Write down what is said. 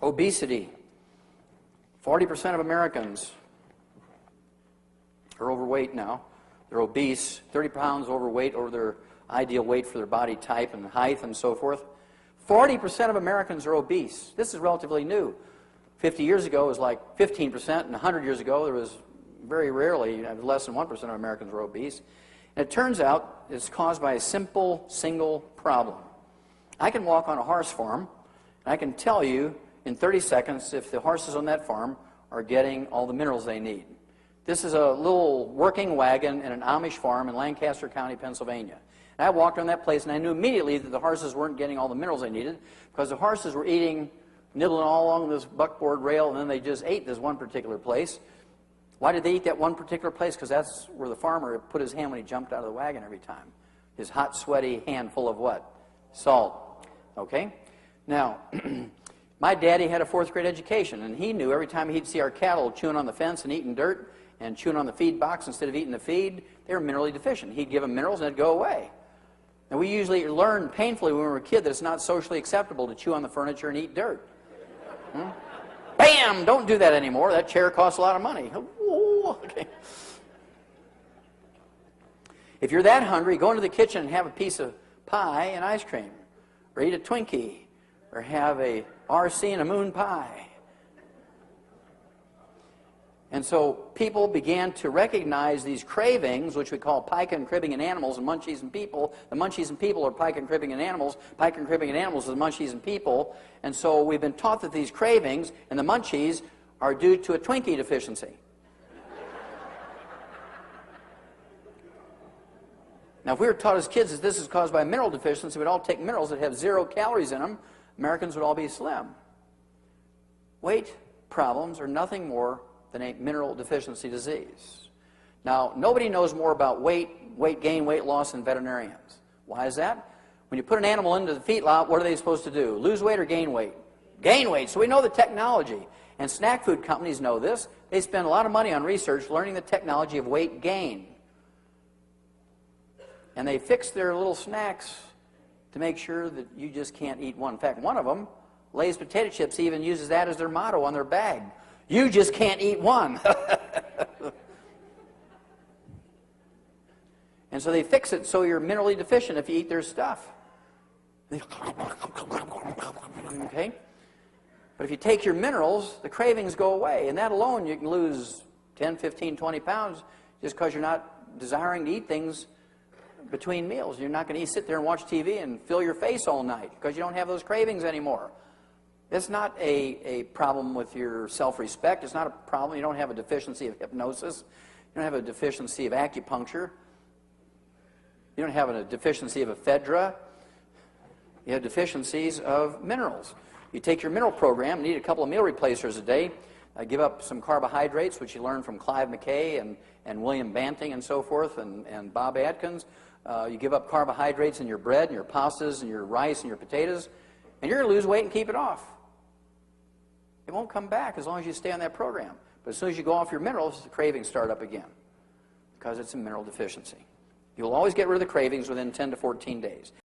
Obesity. 40% of Americans are overweight now. They're obese, 30 pounds overweight over their ideal weight for their body type and height and so forth. 40% of Americans are obese. This is relatively new. 50 years ago, it was like 15%, and 100 years ago, there was very rarely, less than 1% of Americans were obese. And it turns out it's caused by a simple, single problem. I can walk on a horse farm, and I can tell you in 30 seconds if the horses on that farm are getting all the minerals they need. This is a little working wagon in an Amish farm in Lancaster County, Pennsylvania. And I walked on that place, and I knew immediately that the horses weren't getting all the minerals they needed because the horses were eating, nibbling all along this buckboard rail, and then they just ate this one particular place. Why did they eat that one particular place? Because that's where the farmer put his hand when he jumped out of the wagon every time. His hot, sweaty hand full of what? Salt. Okay? Now, my daddy had a 4th grade education, and he knew every time he'd see our cattle chewing on the fence and eating dirt and chewing on the feed box instead of eating the feed, they were minerally deficient. He'd give them minerals and it'd go away. And we usually learned painfully when we were a kid that it's not socially acceptable to chew on the furniture and eat dirt. Bam! Don't do that anymore. That chair costs a lot of money. Ooh, okay. If you're that hungry, go into the kitchen and have a piece of pie and ice cream, or eat a Twinkie, or have a RC and a moon pie. And so people began to recognize these cravings, which we call pica and cribbing in animals and munchies in people. The munchies in people are pica and cribbing in animals. Pica and cribbing in animals are the munchies in people. And so we've been taught that these cravings and the munchies are due to a Twinkie deficiency. Now, if we were taught as kids that this is caused by a mineral deficiency, we'd all take minerals that have 0 calories in them, Americans would all be slim. Weight problems are nothing more than a mineral deficiency disease. Now, nobody knows more about weight gain, weight loss than veterinarians. Why is that? When you put an animal into the feedlot, what are they supposed to do? Lose weight or gain weight? Gain weight. So we know the technology. And snack food companies know this. They spend a lot of money on research learning the technology of weight gain. And they fix their little snacks to make sure that you just can't eat one. In fact, one of them, Lay's potato chips, even uses that as their motto on their bag. You just can't eat one. And so they fix it so you're minerally deficient if you eat their stuff. Okay? But if you take your minerals, the cravings go away. And that alone, you can lose 10, 15, 20 pounds just because you're not desiring to eat things between meals. You're not going to sit there and watch TV and fill your face all night because you don't have those cravings anymore. It's not a problem with your self-respect. It's not a problem. You don't have a deficiency of hypnosis. You don't have a deficiency of acupuncture. You don't have a deficiency of ephedra. You have deficiencies of minerals. You take your mineral program, need a couple of meal replacers a day, give up some carbohydrates, which you learn from Clive McKay and William Banting and so forth, and Bob Atkins. You give up carbohydrates in your bread and your pastas and your rice and your potatoes, and you're going to lose weight and keep it off. It won't come back as long as you stay on that program. But as soon as you go off your minerals, the cravings start up again because it's a mineral deficiency. You'll always get rid of the cravings within 10 to 14 days.